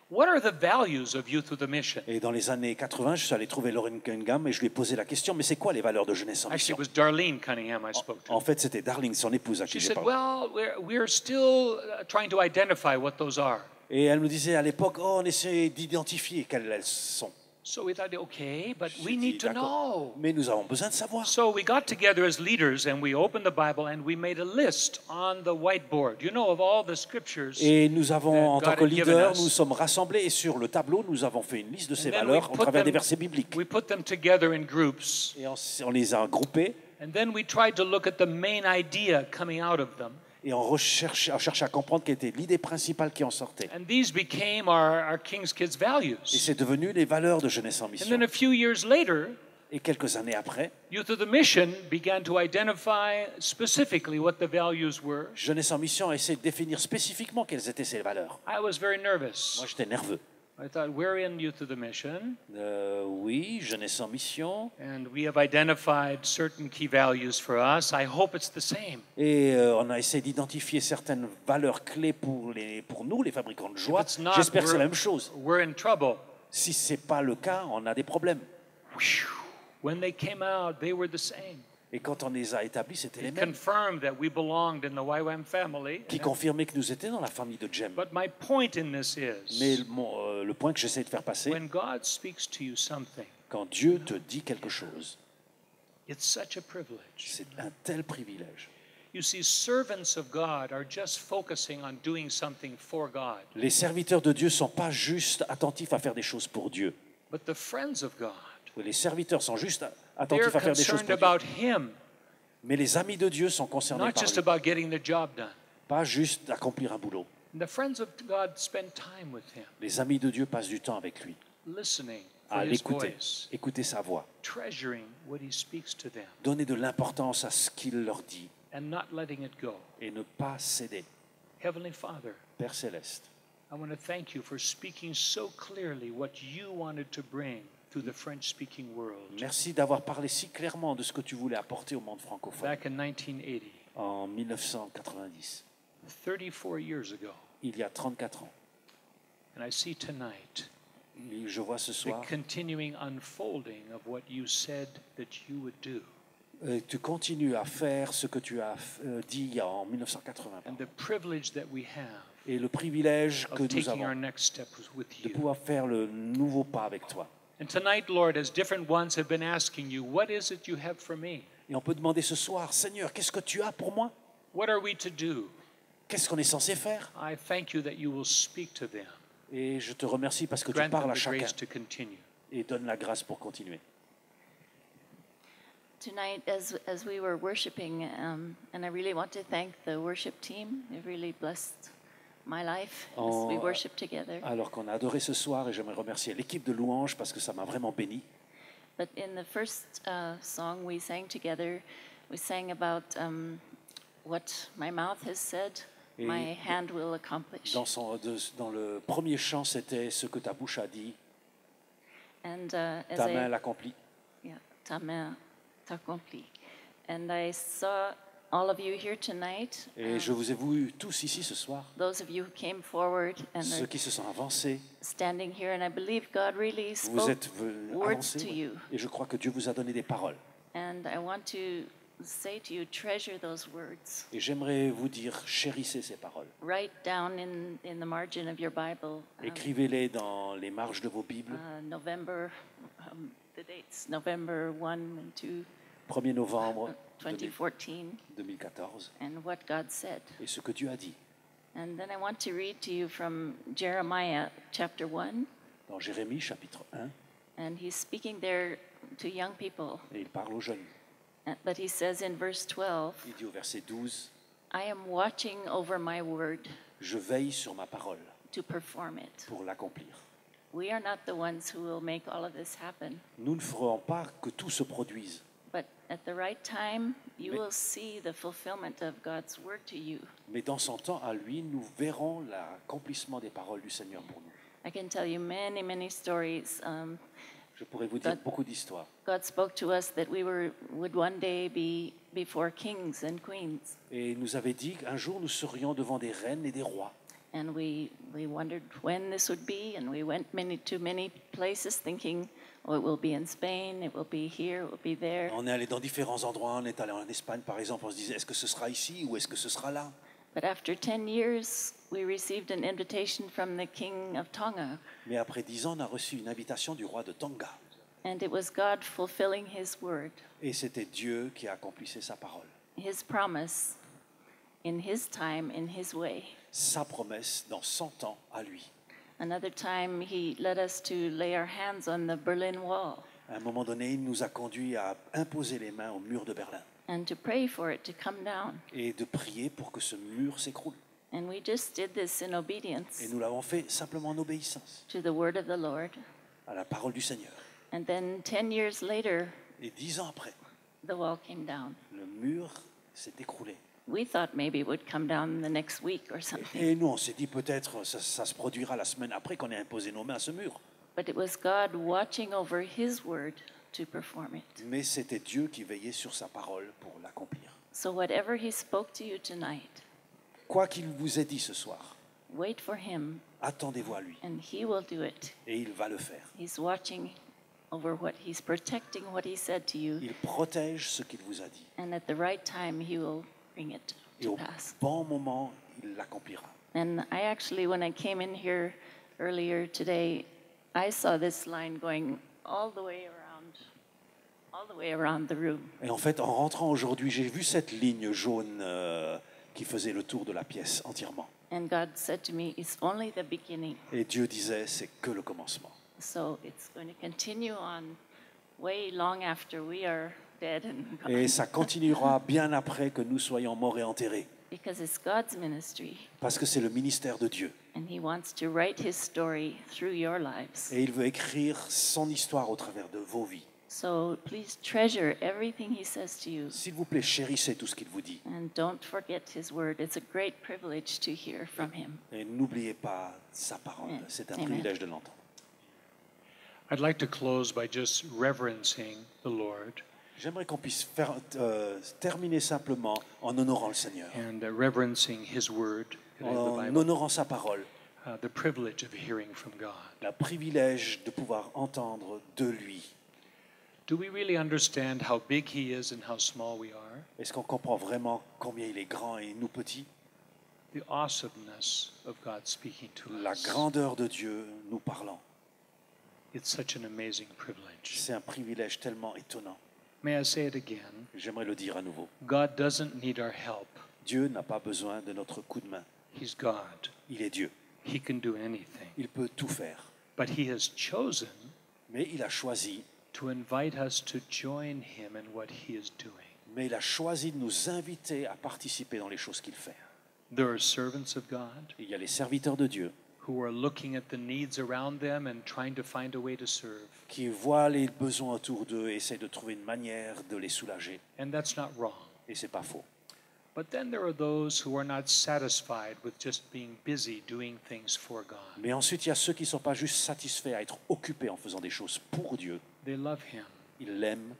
what are the values of Youth with a Mission? Et dans les années 80, je suis allé trouver Lauren Cunningham et je lui ai posé la question, mais c'est quoi les valeurs de jeunesse en Actually, mission? it was Darlene Cunningham I spoke to. En fait, c'était Darling, son épouse, à qui She j'ai said, parlé. well, we're still trying to identify what those are. Et elle me disait à l'époque, oh, on essaie d'identifier quelles elles sont. So we thought, okay, but J'ai we dit, need to d'accord, know. mais nous avons besoin de savoir. So we got together as leaders and we opened the Bible and we made a list on the whiteboard, you know, of all the scriptures. Et nous avons, en God tant que had given leaders, us. nous sommes rassemblés et sur le tableau, nous avons fait une liste de ces And then valeurs we au put travers des them- versets bibliques. We put them together in groups. Et on les a groupés And then we tried to look at the main idea coming out of them. et on cherche à comprendre quelle était l'idée principale qui en sortait. And these became our King's Kids Et values. c'est devenu les valeurs de Jeunesse en And Mission. then a few years later, Et quelques années après, Youth of the Mission began to identify specifically what the values were. Jeunesse en Mission a essayé de définir spécifiquement quelles étaient ces valeurs. I was very nervous. Moi, j'étais nerveux. I thought, we're in Youth of the Mission, Oui, Jeunesse en Mission. and we have identified certain key values for us. I hope it's the same. Et on a essayé d'identifier certaines valeurs clés pour nous, les fabricants de joie. If it's not, J'espère que c'est la même chose. we're in trouble. Si ce n'est pas le cas, on a des problèmes. Whew. When they came out, they were the same. Et quand on les a établis, c'était les It mêmes, confirmed that we belonged in the YWAM family. qui confirmaient que nous étions dans la famille de Jem. But my point in this Mais is, le point que j'essaie de faire passer, when God speaks to you something, quand Dieu te dit quelque chose, it's such a privilege. c'est un tel privilège. You see, servants of God are just focusing on doing something for God. Les serviteurs de Dieu ne sont pas juste attentifs à faire des choses pour Dieu. But the friends of God, Les serviteurs sont juste they're attentifs à faire des choses concerned pour Dieu. about Him, Mais les amis de Dieu sont concernés not par just lui, about getting the job done. pas juste d'accomplir un boulot. And the friends of God spend time with Him, Les amis de Dieu passent du temps avec lui, listening for à His l'écouter, voice, écouter sa voix, treasuring what He speaks to them, donner de l'importance à ce qu'il leur dit and not letting it go. et ne pas céder. Heavenly Father, Père céleste, I want to thank you for speaking so clearly what you wanted to bring to the French-speaking world merci d'avoir parlé si clairement de ce que tu voulais apporter au monde francophone back in 1980, en 1990, 34 years ago. il y a 34 ans. And I see tonight Et je vois ce the soir, continuing unfolding of what you said that you would do, tu continues à faire ce que tu as dit en 1980. and the privilege that we have Et le privilège que of nous taking our avons next step with de you. pouvoir faire le nouveau pas avec toi. And tonight, Lord, as different ones have been asking you, what is it you have for me? Et on peut demander ce soir, Seigneur, qu'est-ce que tu as pour moi? What are we to do? Qu'est-ce qu'on est censé faire? I thank you that you will speak to them. Et je te remercie parce que tu Grant them parles à the chacun grace to continue. et donne la grâce pour continuer. Tonight, as we were worshiping, and I really want to thank the worship team. It really blessed my life as we Oh, worship together. Alors qu'on a adoré ce soir et j'aimerais remercier l'équipe de louanges parce que ça m'a vraiment béni. But in the first song we sang together, we sang about what my mouth has said, Et my hand will accomplish. Dans le premier chant, c'était ce que ta bouche a dit, And as ta main l'accomplit. yeah, ta main t'accomplit. And I saw all of you here tonight. Et je vous ai vus tous ici ce soir, Those of you who came forward and ceux are qui se sont avancés. standing here, and I believe God really Vous spoke êtes words avancés, to ouais. you. Et je crois que Dieu vous a donné des paroles. And I want to say to you, treasure those words. Et j'aimerais vous dire, chérissez ces paroles. Write down in the margin of your Bible, Écrivez-les dans les marges de vos Bibles. November, the dates, November 1 and 2, 1er novembre 2014, 2014. and what God said. Et ce que Dieu a dit. And then I want to read to you from Jeremiah chapter 1, Dans Jérémie chapitre 1, and he's speaking there to young people. et il parle aux jeunes. But he says in verse 12, Il dit au verset 12, I am watching over my word je veille sur ma parole to perform it. pour l'accomplir. We are not the ones who will make all of this happen, Nous ne ferons pas que tout se produise, but at the right time, you Mais- will see the fulfillment of God's word to you. mais dans son temps à lui, nous verrons l'accomplissement des paroles du Seigneur pour nous. I can tell you many, many stories. Je pourrais vous dire God- beaucoup d'histoires. God spoke to us that we would one day be before kings and queens, Et il nous avait dit qu'un jour nous serions devant des reines et des rois. and we wondered when this would be, and we went to many places thinking, oh, it will be in Spain, it will be here, it will be there. On est allé dans différents endroits, on est allé en Espagne par exemple, on se disait est-ce que ce sera ici ou est-ce que ce sera là? But after 10 years, we received an invitation from the king of Tonga, Mais après 10 ans, on a reçu une invitation du roi de Tonga. and it was God fulfilling his word, Et c'était Dieu qui a accomplissait sa parole. his promise, in his time, in his way. Sa promesse dans 100 ans à lui. Another time, he led us to lay our hands on the Berlin Wall À un moment donné, il nous a conduits à imposer les mains au mur de Berlin and to pray for it to come down. et de prier pour que ce mur s'écroule. And we just did this in obedience Et nous l'avons fait simplement en obéissance to the word of the Lord. à la parole du Seigneur. And then 10 years later, Et 10 ans après, the wall came down. le mur s'est écroulé. We thought maybe it would come down the next week or something. Et nous, on s'est dit peut-être ça se produira la semaine après qu'on ait imposé nos mains à ce mur. But it was God watching over his word to perform it. Mais c'était Dieu qui veillait sur sa parole pour l'accomplir. So whatever he spoke to you tonight, Quoi qu'il vous ait dit ce soir, wait for him attendez-vous à lui and he will do it. et il va le faire. He's watching over what he's protecting what he said to you, Il protège ce qu'il vous a dit. and at the right time he will bring it Et to au pass. bon moment, il l'accomplira. And I actually, when I came in here earlier today, I saw this line going all the way around the room. Et en fait, en rentrant aujourd'hui, j'ai vu cette ligne jaune qui faisait le tour de la pièce entièrement. And God said to me, it's only the beginning. Et Dieu disait, c'est que le commencement. So it's going to continue on way long after we are dead and gone. Et ça continuera bien après que nous soyons morts et enterrés. Because it's God's ministry, Parce que c'est le ministère de Dieu. and He wants to write His story through your lives. Et il veut écrire son histoire au travers de vos vies. So please treasure everything He says to you, S'il vous plaît, chérissez tout ce qu'il vous dit. and don't forget His word. It's a great privilege to hear from Him. Et n'oubliez pas sa parole. C'est un Amen. privilège de l'entendre. I'd like to close by just reverencing the Lord J'aimerais qu'on puisse terminer simplement en honorant le Seigneur, and reverencing His Word, the en Bible, honorant sa parole, the privilege of hearing from God. le privilège de pouvoir entendre de lui. Do we really understand how big He is and how small we are? Est-ce qu'on comprend vraiment combien il est grand et nous petits? The awesomeness of God speaking to La us. grandeur de Dieu nous parlant. It's such an amazing privilege. C'est un privilège tellement étonnant. May I say it again? J'aimerais le dire à nouveau. God doesn't need our help. Dieu n'a pas besoin de notre coup de main. He's God. Il est Dieu. He can do anything. Il peut tout faire. But He has chosen Mais il a choisi, to invite us to join Him in what He is doing. de nous inviter à participer dans les choses qu'il fait. There are servants of God Il y a les serviteurs de Dieu who are looking at the needs around them and trying to find a way to serve. qui voient les besoins autour d'eux et essaient de trouver une manière de les soulager. And that's not wrong. Et c'est pas faux. But then there are those who are not satisfied with just being busy doing things for God. Mais ensuite, il y a ceux qui ne sont pas juste satisfaits à être occupés en faisant des choses pour Dieu. They love Him Ils l'aiment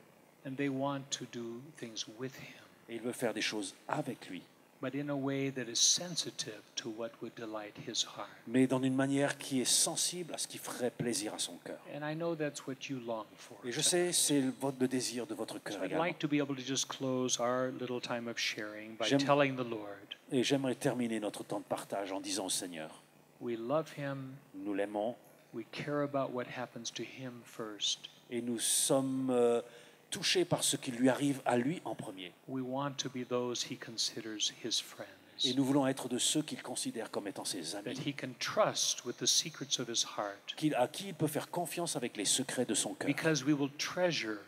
and they want to do things with Him, et ils veulent faire des choses avec lui, but in a way that is sensitive to what would delight His heart. mais dans une manière qui est sensible à ce qui ferait plaisir à son cœur. And I know that's what you long for. Et je sais, c'est le désir de votre So cœur I'd également. like to be able to just close our little time of sharing by J'aime- telling the Lord, Et j'aimerais terminer notre temps de partage en disant au Seigneur, we love Him, nous l'aimons we care about what happens to Him first. et nous sommes touchés par ce qui lui arrive à lui en premier. We want to be those He considers His Et friends, nous voulons être de ceux qu'il considère comme étant ses that amis, He can trust with the secrets of His heart, à qui il peut faire confiance avec les secrets de son cœur. because we will treasure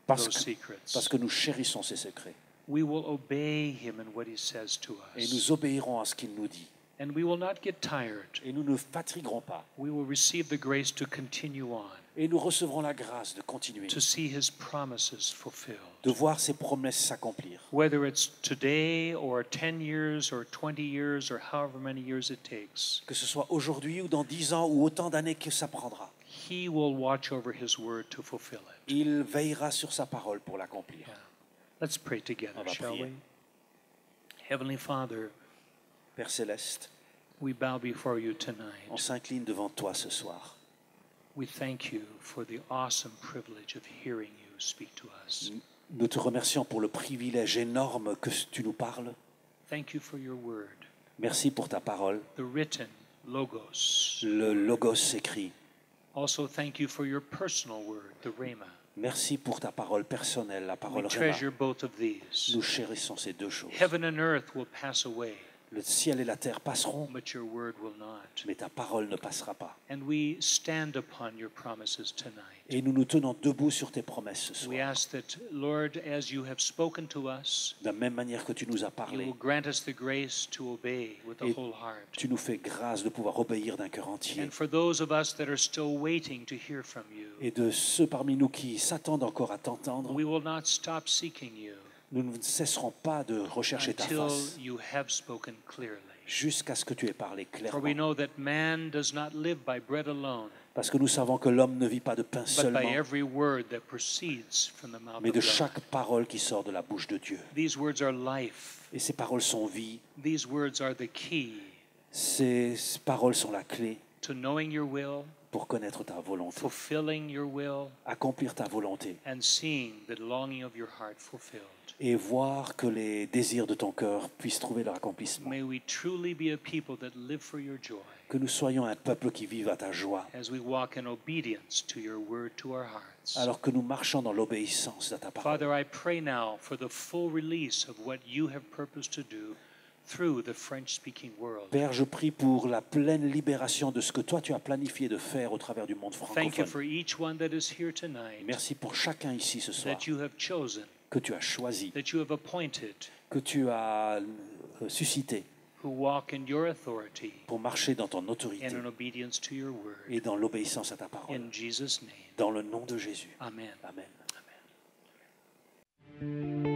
Parce those que, secrets. parce que nous chérissons ses secrets. We will obey Him in what He says to Et us. nous obéirons à ce qu'il nous dit. And we will not get tired. Et nous ne fatiguerons pas. We will receive the grace to continue on, Et nous recevrons la grâce de continuer, to see His promises fulfilled. de voir ses promesses s'accomplir. Whether it's today or 10 years or 20 years or however many years it takes, Que ce soit aujourd'hui ou dans 10 ans ou autant d'années que ça prendra. He will watch over His word to fulfill it. Il veillera sur sa parole pour l'accomplir. Yeah. Let's pray together, On va shall prier. we? Heavenly Father, Père Céleste, we bow before you on tonight. s'incline devant toi ce soir. We thank you for the awesome privilege of hearing you speak to us. Nous te remercions pour le privilège énorme que tu nous parles. Thank you for your word, Merci pour ta parole, the written logos. le logos écrit. Also, thank you for your personal word, the rhema. Merci pour ta parole personnelle, la We parole treasure Rhéma. both of these. Nous chérissons ces deux choses. Heaven and earth will pass away, Le ciel et la terre passeront, but your word will not. mais ta parole ne passera pas. And we stand upon your promises tonight. Et nous nous tenons debout sur tes promesses ce We soir. ask that, Lord, as you have spoken to us, De la même manière que tu nous as you parlé, will grant us the grace to obey with the Et whole heart. tu nous fais grâce de pouvoir obéir d'un cœur entier. And for those of us that are still waiting to hear from you, Et de ceux parmi nous qui s'attendent encore à t'entendre, we will not stop seeking you nous ne cesserons pas de rechercher ta until face you have spoken clearly. jusqu'à ce que tu aies parlé For we clairement. know that man does not live by bread alone, Parce que nous savons que l'homme ne vit pas de pain but by seulement, every word that proceeds from the mouth mais of de God. chaque parole qui sort de la bouche de Dieu. These words are life. Et ces paroles sont vie, These words are the key ces paroles sont la clé to knowing your will, pour connaître ta volonté, fulfilling your will, accomplir ta volonté and seeing the longing of your heart fulfilled. et voir que les désirs de ton cœur puissent trouver leur accomplissement. May we truly be a people that live for your joy Que nous soyons un peuple qui vive à ta joie, as we walk in obedience to your word to our hearts. alors que nous marchons dans l'obéissance à ta parole. Father, I pray now for the full release of what you have purposed to do through the French-speaking world. Père, je prie pour la pleine libération de ce que toi tu as planifié de faire au travers du monde Thank you for francophone. each one that is here tonight, Merci pour chacun ici ce soir that you have chosen, que tu as choisi, that you have appointed, que tu as suscité who walk in your authority pour marcher dans ton and autorité in obedience to your word. et dans l'obéissance à ta parole. In Jesus' name, Dans le nom de Jésus. amen. Amen. Amen.